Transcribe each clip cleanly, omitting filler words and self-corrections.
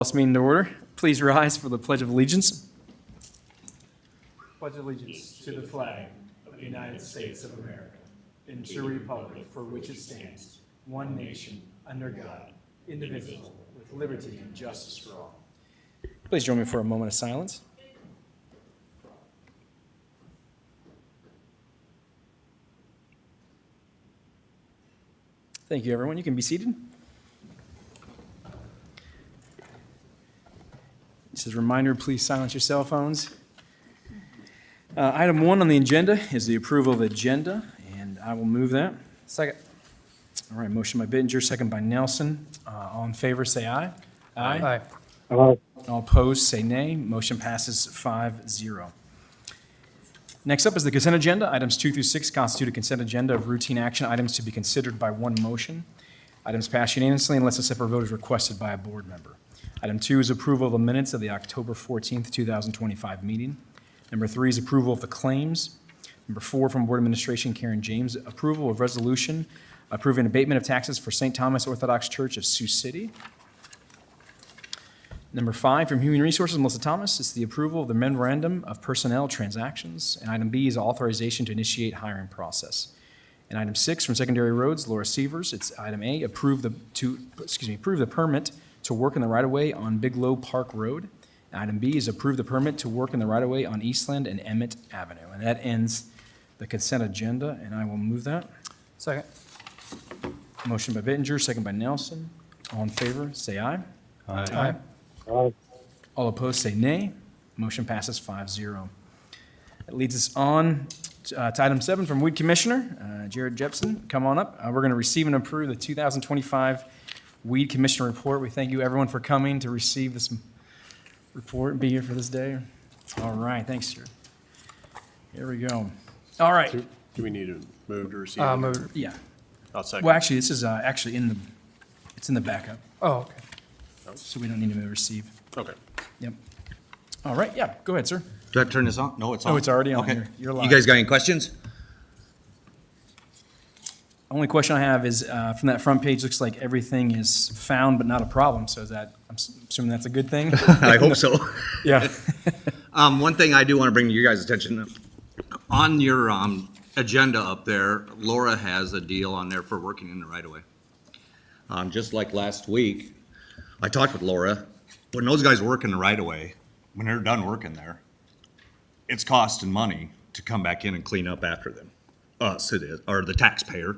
This meeting to order. Please rise for the Pledge of Allegiance. Pledge allegiance to the flag of the United States of America and to the republic for which it stands, one nation, under God, indivisible, with liberty and justice for all. Please join me for a moment of silence. Thank you, everyone. You can be seated. Just as a reminder, please silence your cell phones. Item 1 on the agenda is the approval of the agenda, and I will move that. Second. All right, motion by Bittinger, second by Nelson. All in favor, say aye. Aye. All opposed, say nay. Motion passes 5-0. Next up is the consent agenda. Items 2 through 6 constitute a consent agenda of routine action items to be considered by one motion. Items pass unanimously unless a separate vote is requested by a board member. Item 2 is approval of the minutes of the October 14th, 2025 meeting. Number 3 is approval of the claims. Number 4 from Board Administration, Karen James, approval of resolution approving abatement of taxes for St. Thomas Orthodox Church of Sioux City. Number 5 from Human Resources, Melissa Thomas, is the approval of the memorandum of personnel transactions. And item B is authorization to initiate hiring process. And item 6 from Secondary Roads, Laura Sievers, it's item A, approve the permit to work in the right-of-way on Bigelow Park Road. And item B is approve the permit to work in the right-of-way on Eastland and Emmett Avenue. And that ends the consent agenda, and I will move that. Second. Motion by Bittinger, second by Nelson. All in favor, say aye. Aye. All opposed, say nay. Motion passes 5-0. That leads us on to item 7 from Weed Commissioner, Jared Jepson. Come on up. We're going to receive and approve the 2025 Weed Commissioner Report. We thank you, everyone, for coming to receive this report and be here for this day. All right, thanks, Jared. Here we go. All right. Do we need to move to receive? Move. Yeah. I'll second. Well, actually, this is actually it's in the backup, Oh, okay. so we don't need to receive. Okay. Yep. All right, yeah, go ahead, sir. Do I have to turn this on? No, it's on. Oh, it's already on. Okay. You're live. You guys got any questions? Only question I have is, from that front page, looks like everything is found but not a problem, so is that, I'm assuming that's a good thing? I hope so. Yeah. One thing I do want to bring to you guys' attention, on your agenda up there, Laura has a deal on there for working in the right-of-way. Just like last week, I talked with Laura. When those guys work in the right-of-way, when they're done working there, it's costing money to come back in and clean up after them. Us, it is, or the taxpayer.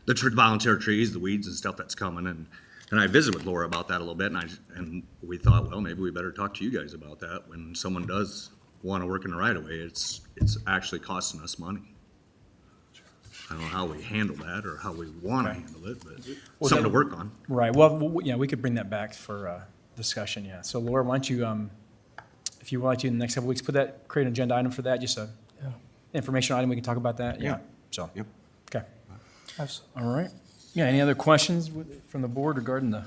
The volunteer trees, the weeds and stuff that's coming, and I visited with Laura about that a little bit, and we thought, well, maybe we better talk to you guys about that. When someone does want to work in the right of way, it's actually costing us money. I don't know how we handle that or how we want to handle it, but something to work on. Right, well, yeah, we could bring that back for discussion, yeah. So Laura, why don't you, if you would like to, in the next couple weeks, create an agenda item for that, just a information item, we can talk about that, yeah. So, Yep. okay, Absolutely. all right. Yeah, any other questions from the board regarding the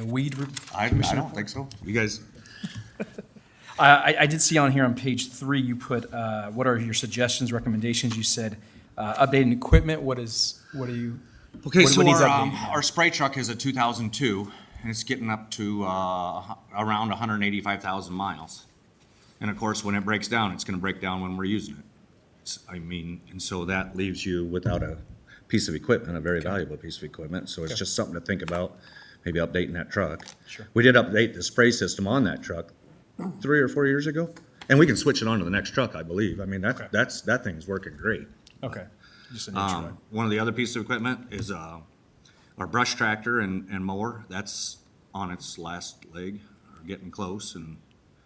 weed? I don't think so. You guys, I did see on here on page 3, you put, what are your suggestions, recommendations? You said updating equipment. What are you? okay, what so needs our, updating? our spray truck is a 2002, and it's getting up to around 185,000 miles. And of course, when it breaks down, it's going to break down when we're using it. And so that leaves you without a piece of equipment, a very valuable piece of equipment. So it's just something to think about, maybe updating that truck. Sure. We did update the spray system on that truck 3 or 4 years ago, and we can switch it on to the next truck, I believe. I mean, that thing's working great. Okay, just a new truck. One of the other pieces of equipment is our brush tractor and mower. That's on its last leg, or getting close, and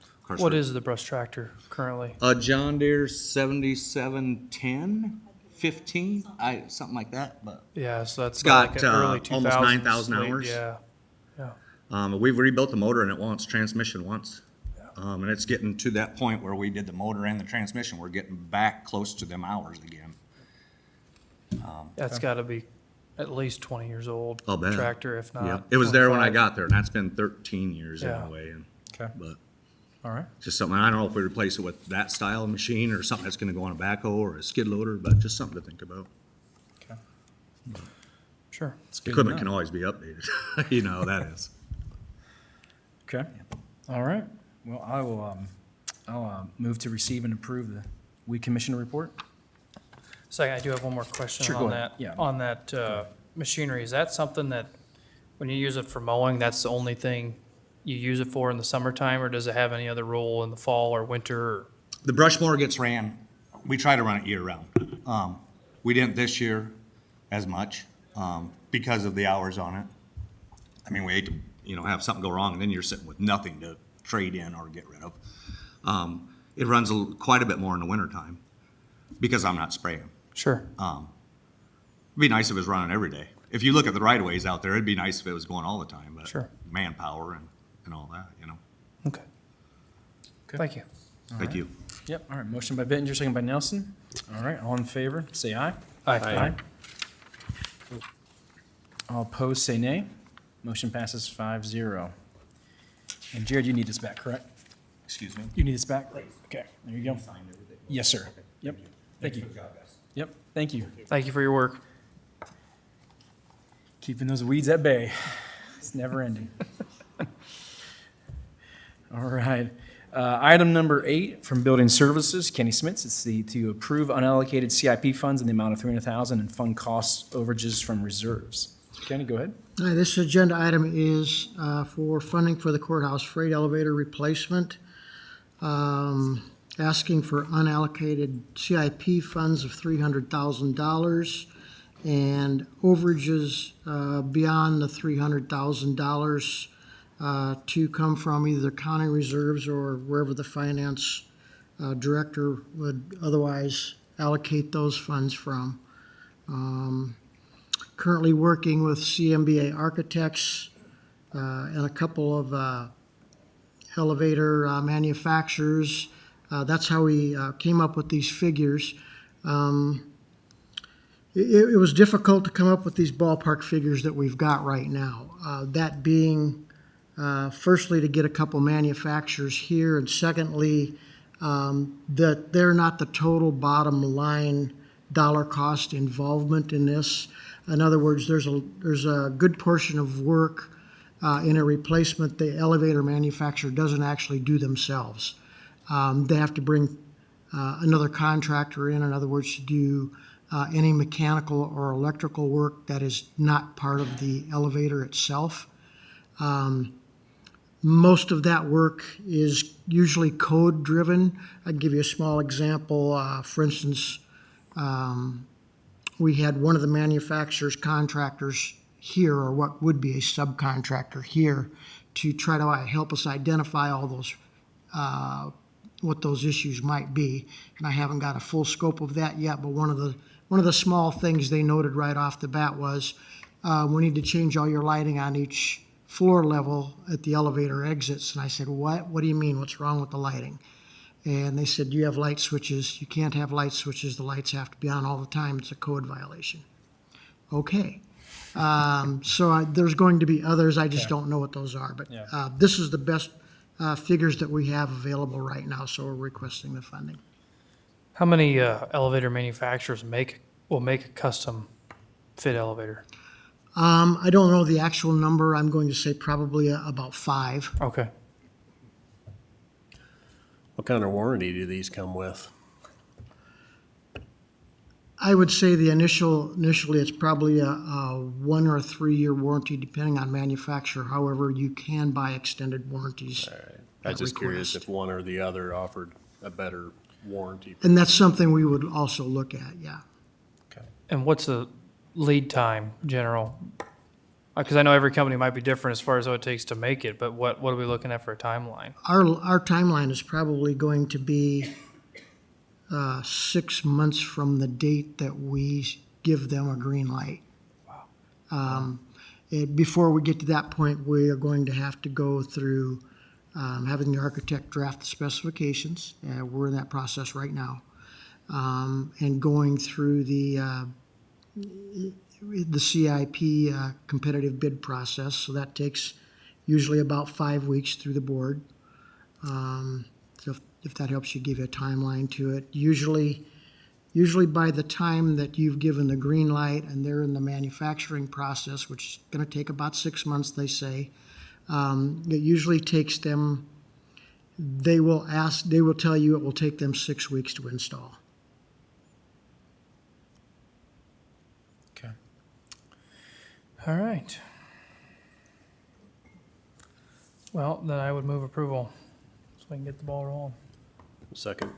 of course. What is the brush tractor currently? A John Deere 7710, 15, something like that, but. Yeah, so that's It's got, like an early 2000s. almost 9,000 late- hours. Yeah. We've rebuilt the motor in it once, transmission once. And it's getting to that point where we did the motor and the transmission. We're getting back close to them hours again. That's got to be at least 20 years old. I'll bet. Tractor, if not. Yeah, it was there when I 25. got there, and that's been 13 years Yeah. anyway. And, Okay, but all right. just something, I don't know if we replace it with that style of machine or something that's gonna go on a backhoe or a skid loader, but just something to think about. Okay. Sure. It's good Equipment to can know. always be updated, you know how that is. Okay, all right. Well, I'll move to receive and approve the weed commissioner report. Second, I do have one more question Sure, go on ahead. that. Yeah. On that machinery, is that something that, when you use it for mowing, that's the only thing you use it for in the summertime, or does it have any other role in the fall or winter? Or- The brush mower gets ran, we try to run it year round. We didn't this year as much, because of the hours on it. I mean, we hate to, have something go wrong, and then you're sitting with nothing to trade in or get rid of. It runs quite a bit more in the wintertime, because I'm not spraying. Sure. It'd be nice if it was running every day. If you look at the right of ways out there, it'd be nice if it was going all the time, but Sure. manpower and all that, Okay. Thank you. Thank you. Yep, all right, motion by Bittinger, second by Nelson. All right, all in favor, say aye. Aye. All opposed, say nay. Motion passes 5-0. And Jared, you need this back, correct? Excuse me? You need this back? Okay, there you go. Yes, sir. Yep, thank you. Yep, thank you. Thank you for your work. Keeping those weeds at bay. It's never ending. All right. Item number 8 from Building Services, Kenny Smits. It's to approve unallocated CIP funds in the amount of $300,000 and fund cost overages from reserves. Kenny, go ahead. Hi, this agenda item is for funding for the courthouse freight elevator replacement. Asking for unallocated CIP funds of $300,000 and overages beyond the $300,000 to come from either county reserves or wherever the finance director would otherwise allocate those funds from. Currently working with CMBA Architects and a couple of elevator manufacturers. That's how we came up with these figures. It was difficult to come up with these ballpark figures that we've got right now. That being, firstly, to get a couple manufacturers here, and secondly, that they're not the total bottom line dollar cost involvement in this. In other words, there's a good portion of work in a replacement the elevator manufacturer doesn't actually do themselves. They have to bring another contractor in other words, to do any mechanical or electrical work that is not part of the elevator itself. Most of that work is usually code driven. I'd give you a small example. For instance, we had one of the manufacturer's contractors here, or what would be a subcontractor here, to try to help us identify all those, what those issues might be. And I haven't got a full scope of that yet, but one of the small things they noted right off the bat was, we need to change all your lighting on each floor level at the elevator exits. And I said, what do you mean? What's wrong with the lighting? And they said, you have light switches. You can't have light switches. The lights have to be on all the time. It's a code violation. Okay. There's going to be others. I just don't know what those are. But this is the best figures that we have available right now, so we're requesting the funding. How many elevator manufacturers will make a custom fit elevator? I don't know the actual number. I'm going to say probably about 5. Okay. What kind of warranty do these come with? I would say initially it's probably a 1 or 3 year warranty, depending on manufacturer. However, you can buy extended warranties. I'm just curious request. if one or the other offered a better warranty. And that's something we would also look at, yeah. And what's the lead time, general? Because I know every company might be different as far as what it takes to make it, but what are we looking at for a timeline? Our timeline is probably going to be 6 months from the date that we give them a green light. Wow. Before we get to that point, we are going to have to go through having the architect draft the specifications. We're in that process right now. And going through the CIP competitive bid process. So that takes usually about 5 weeks through the board. So if that helps you give you a timeline to it. Usually by the time that you've given the green light and they're in the manufacturing process, which is going to take about 6 months, they say, It usually takes them, they will tell you it will take them 6 weeks to install. Okay. All right. Well, then I would move approval, so we can get the ball rolling. Second.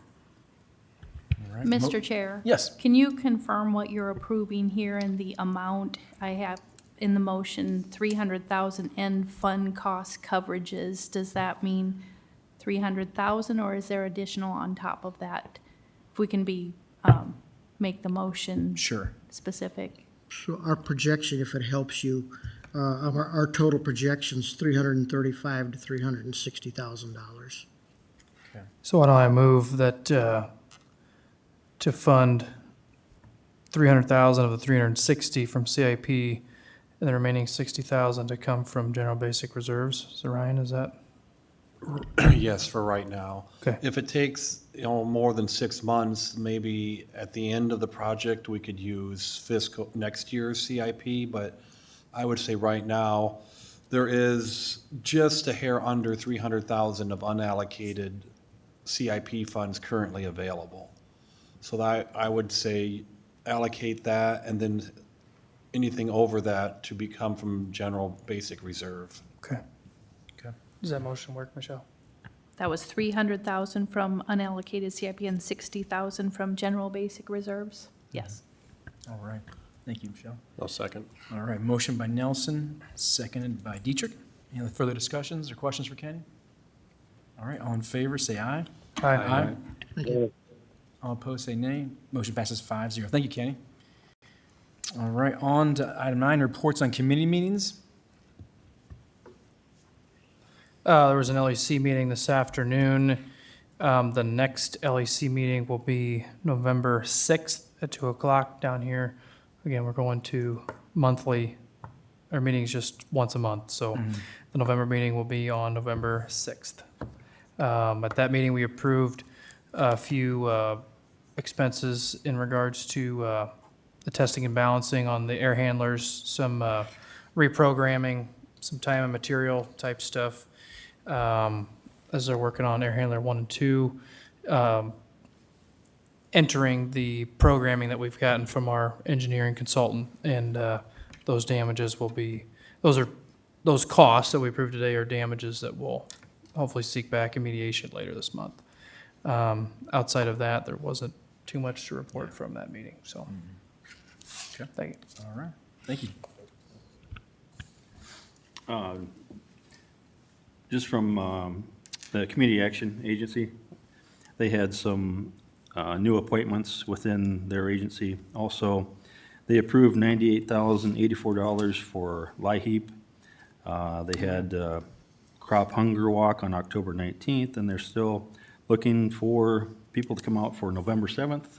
All right. Mr. Chair? Yes. Can you confirm what you're approving here and the amount? I have in the motion, 300,000 end fund cost coverages. Does that mean 300,000 or is there additional on top of that? If we can make the motion Sure. specific. So our projection, if it helps you, our total projection's $335,000 to $360,000. So why don't I move that, to fund 300,000 of the 360 from CIP and the remaining 60,000 to come from general basic reserves. So Ryan, is that? Yes, for right now. Okay. If it takes, more than 6 months, maybe at the end of the project, we could use fiscal, next year's CIP, but I would say right now, there is just a hair under 300,000 of unallocated CIP funds currently available. So that, I would say allocate that and then anything over that to become from general basic reserve. Okay. Okay. Does that motion work, Michelle? That was 300,000 from unallocated CIP and 60,000 from general basic reserves? Yes. All right. Thank you, Michelle. I'll second. All right, motion by Nelson, seconded by Dietrich. Any further discussions or questions for Kenny? All right, all in favor, say aye. Aye. Thank you. All opposed, say nay. Motion passes 5-0. Thank you, Kenny. All right, on to item 9, reports on committee meetings. There was an LEC meeting this afternoon. The next LEC meeting will be November 6th at 2 o'clock down here. Again, we're going to monthly, our meeting's just once a month, so the November meeting will be on November 6th. At that meeting, we approved a few expenses in regards to the testing and balancing on the air handlers, some reprogramming, some time and material type stuff as they're working on air handler 1 and 2. Entering the programming that we've gotten from our engineering consultant, and those damages will be, those costs that we approved today are damages that we'll hopefully seek back in mediation later this month. Outside of that, there wasn't too much to report from that meeting, so. Okay. Thank you. All right, thank you. Just from the Community Action Agency, they had some new appointments within their agency. Also, they approved $98,084 for LIHEAP. They had Crop Hunger Walk on October 19th, and they're still looking for people to come out for November 7th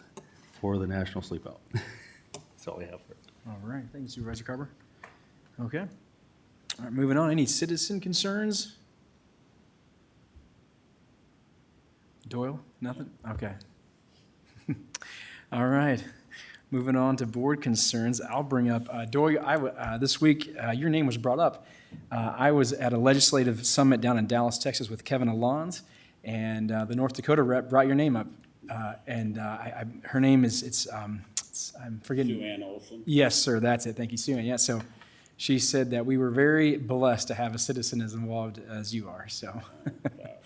for the National Sleep Out. That's all I have for it. All right, thank you, Supervisor Carver. Okay. All right, moving on, any citizen concerns? Doyle, nothing? Okay. All right, moving on to board concerns. I'll bring up, Doyle, this week, your name was brought up. I was at a legislative summit down in Dallas, Texas with Kevin Alons, and the North Dakota rep brought your name up. Her name is, I'm forgetting. Sue Ann Olson. Yes, sir, that's it. Thank you, Sue Ann. Yeah, so she said that we were very blessed to have a citizen as involved as you are, so.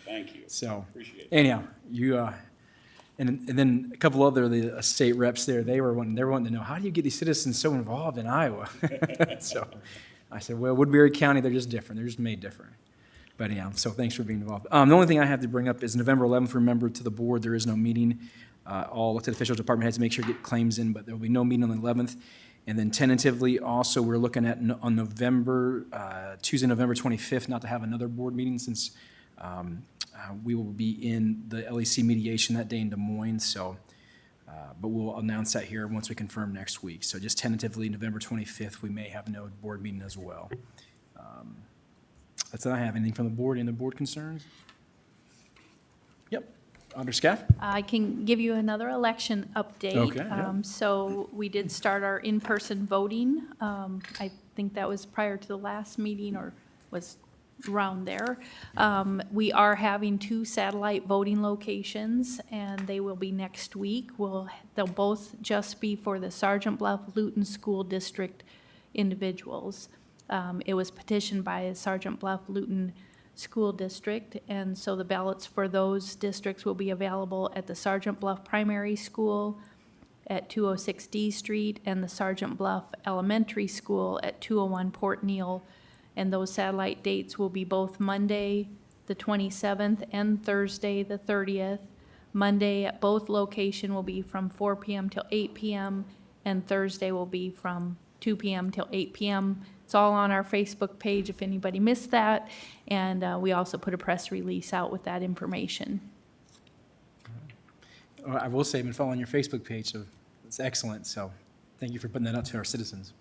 Thank you. So, Appreciate it. anyhow, you, and then a couple other the state reps there, they were wanting to know, how do you get these citizens so involved in Iowa? So I said, well, Woodbury County, they're just different. They're just made different. But anyhow, so thanks for being involved. The only thing I have to bring up is November 11th, remember, to the board, there is no meeting. All elected officials, department heads, make sure to get claims in, but there will be no meeting on the 11th. And then tentatively, also, we're looking at on Tuesday, November 25th, not to have another board meeting since we will be in the LEC mediation that day in Des Moines, so, but we'll announce that here once we confirm next week. So just tentatively, November 25th, we may have no board meeting as well. That's all I have. Anything from the board? Any board concerns? Yep. Under Scaff? I can give you another election update. Okay, yeah. So we did start our in-person voting. I think that was prior to the last meeting, or was around there. We are having 2 satellite voting locations, and they will be next week. They'll both just be for the Sergeant Bluff Luton School District individuals. It was petitioned by the Sergeant Bluff Luton School District, and so the ballots for those districts will be available at the Sergeant Bluff Primary School at 206 D Street and the Sergeant Bluff Elementary School at 201 Port Neal. And those satellite dates will be both Monday, the 27th, and Thursday, the 30th. Monday at both locations will be from 4 p.m. till 8 p.m., and Thursday will be from 2 p.m. till 8 p.m. It's all on our Facebook page if anybody missed that, and we also put a press release out with that information. I will say, I've been following your Facebook page, so it's excellent, so thank you for putting that out to our citizens.